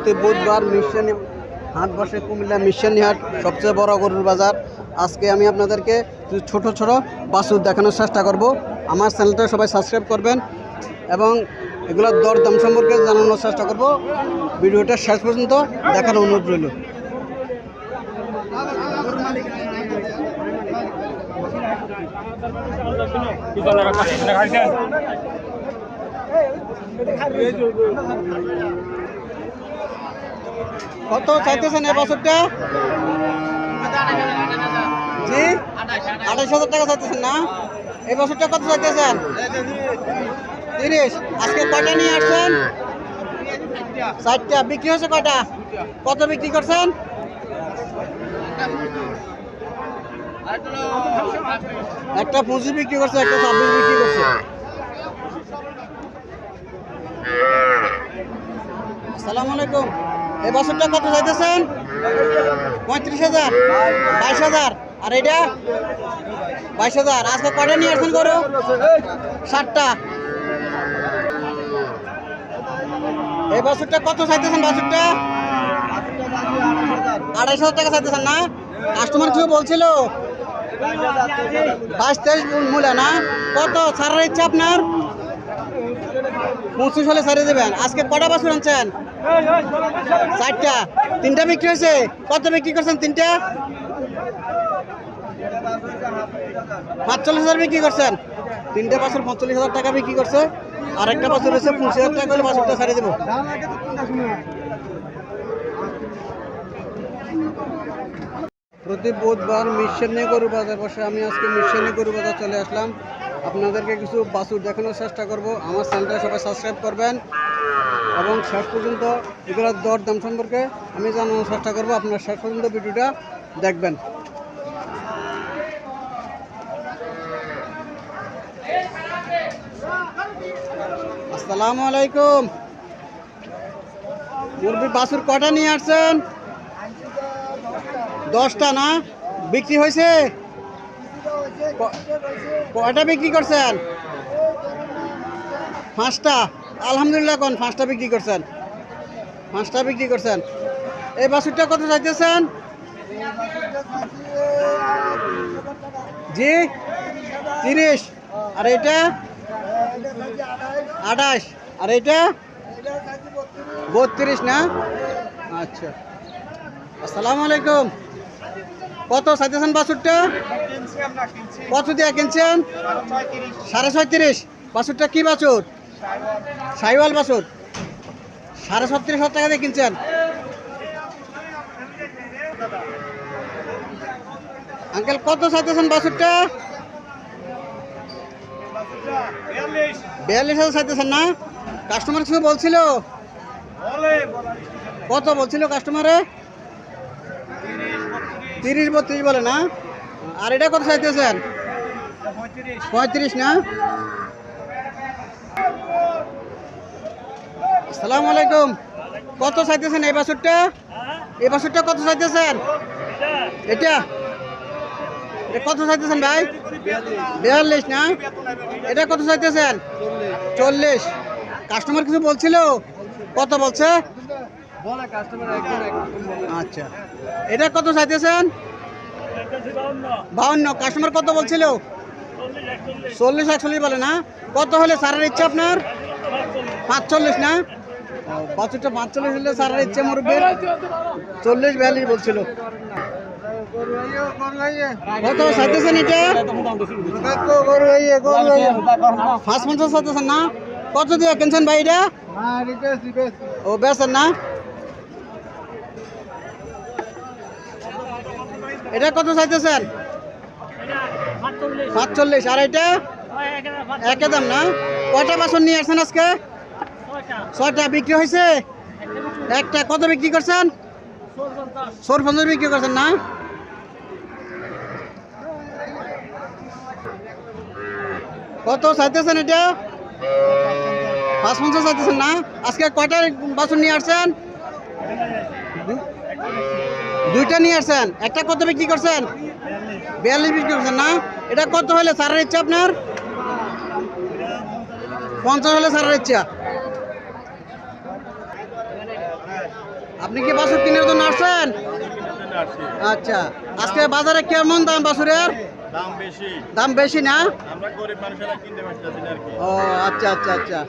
প্রতি বুধবার মিশন হাট বসে কুমিল্লা মিশন হাট, সবচেয়ে বড় গরুর বাজার। আজকে আমি আপনাদেরকে ছোট ছোট বাছুর দেখানোর চেষ্টা করব। আমার চ্যানেলটা সবাই সাবস্ক্রাইব করবেন এবং এগুলোর দরদাম সম্পর্কে জানানোর চেষ্টা করব। ভিডিওটা শেষ পর্যন্ত দেখার অনুরোধ রইল। কত চাইতেছেন এই বছরটা? জি 28,000 টাকা চাইতেছেন না? এই বছরটা কত চাইতেছেন? 30। আজকে কয়টা নিয়ে আসছেন? 4টা। বিক্রি হয়েছে কয়টা? কত বিক্রি করছেন? একটা 25 বিক্রি করছে, একটা 26 বিক্রি করছে। আসসালামু আলাইকুম। এই বছরটা কত চাইতেছেন? 35,000, 22,000। আর এটা 22,000। আজকে কয়টা নিয়ে আসছেন গরু? 7টা। এই বছরটা কত চাইতেছেন? বছরটা 28,000 টাকা চাইতেছেন না? কাস্টমার কিছু বলছিল 22-23 মূল্য না? কত ছাড়ার ইচ্ছা আপনার? 25 হলে ছাড়িয়ে দেবেন। আজকে কটা বাছুর আনছেন? 4টা। 3টা বিক্রি হয়েছে। কত বিক্রি করছেন 3টা? 45,000 বিক্রি করছেন। 3টে বাছুর 45,000 টাকা বিক্রি করছে। আর একটা বাছুর হচ্ছে 25,000 টাকা হলে বাছুরটা ছাড়িয়ে দেবো। প্রতি বুধবার মিশনে গরু বাজার বসে। আমি আজকে মিশনে গরু বাজার চলে আসলাম। আপনাদেরকে কিছু বাছুর দেখানোর চেষ্টা করব। আমার চ্যানেলটা সবাই সাবস্ক্রাইব করবেন এবং শেষ পর্যন্ত এগুলোর দরদাম সম্পর্কে আমি জানানোর চেষ্টা করব। আপনার শেষ পর্যন্ত ভিডিওটা দেখবেন। আসসালামু আলাইকুম। মুরগি বাছুর কটা নিয়ে আসছেন? 10টা না? বিক্রি হয়েছে? কয়টা বিক্রি করছেন? 5টা। আলহামদুলিল্লাহ। কোন 5টা বিক্রি করছেন? 5টা বিক্রি করছেন। এই বাছুরটা কত চাইতেছেন? জি 30। আর এটা 28। আর এটা 32 না? আচ্ছা। আসসালামু আলাইকুম। কত চাইতেছেন বাছুরটা? কত দিয়ে কিনছেন? 36.5। বাছুরটা কি বাছুর? সাইওয়াল বাছুর। 36,500 টাকা দিয়ে কিনছেন। আঙ্কেল কত চাইতেছেন বাছুরটা? 42,000 চাইতেছেন না? কাস্টমার কিছু বলছিল? কত বলছিল কাস্টমারে? 30-32 বলে না? আর এটা কত চাইতেছেন? 35 না? আসসালামু আলাইকুম। কত চাইতেছেন এই বাছুরটা? এই বাছুরটা কত চাইতেছেন? এটা কত চাইতেছেন ভাই? 42 না? এটা কত চাইতেছেন? 40। কাস্টমার কিছু বলছিল? কত বলছে? আচ্ছা। এটা কত চাইতেছেন? 52। কাস্টমার কত বলছিল? 40-41 বলে না? কত হলে ছাড়ার ইচ্ছা আপনার? 45 না? বাছুরটা 45 হলে ছাড়ার ইচ্ছা মুরব্বীর। 40-42 বলছিল। কত চাইতেছেন এটা? 550 চাইতেছেন না? কত দিয়ে কিনছেন ভাই এটা? ও বেচেন না? এটা কত চাইতেছেন? 45। আর এটা একই দাম না? কয়টা বাছুর নিয়ে আসছেন আজকে? 6টা। বিক্রি হয়েছে? একটা। কত বিক্রি করছেন? 50 বিক্রি করছেন না? কত চাইতেছেন এটা? 550 চাইতেছেন না? আজকে কয়টা বাছুর নিয়ে আসছেন? 2টা নিয়ে আসছেন। একটা কত বিক্রি করছেন? 42 বিক্রি করছেন না? এটা কত হলে ছাড়ার ইচ্ছা আপনার? 50 হলে ছাড়ার ইচ্ছা। আপনি কি বাছুর কেনার জন্য আসছেন? আচ্ছা, আজকে বাজারে কেমন দাম বাছুরের? দাম বেশি না? ও আচ্ছা আচ্ছা আচ্ছা।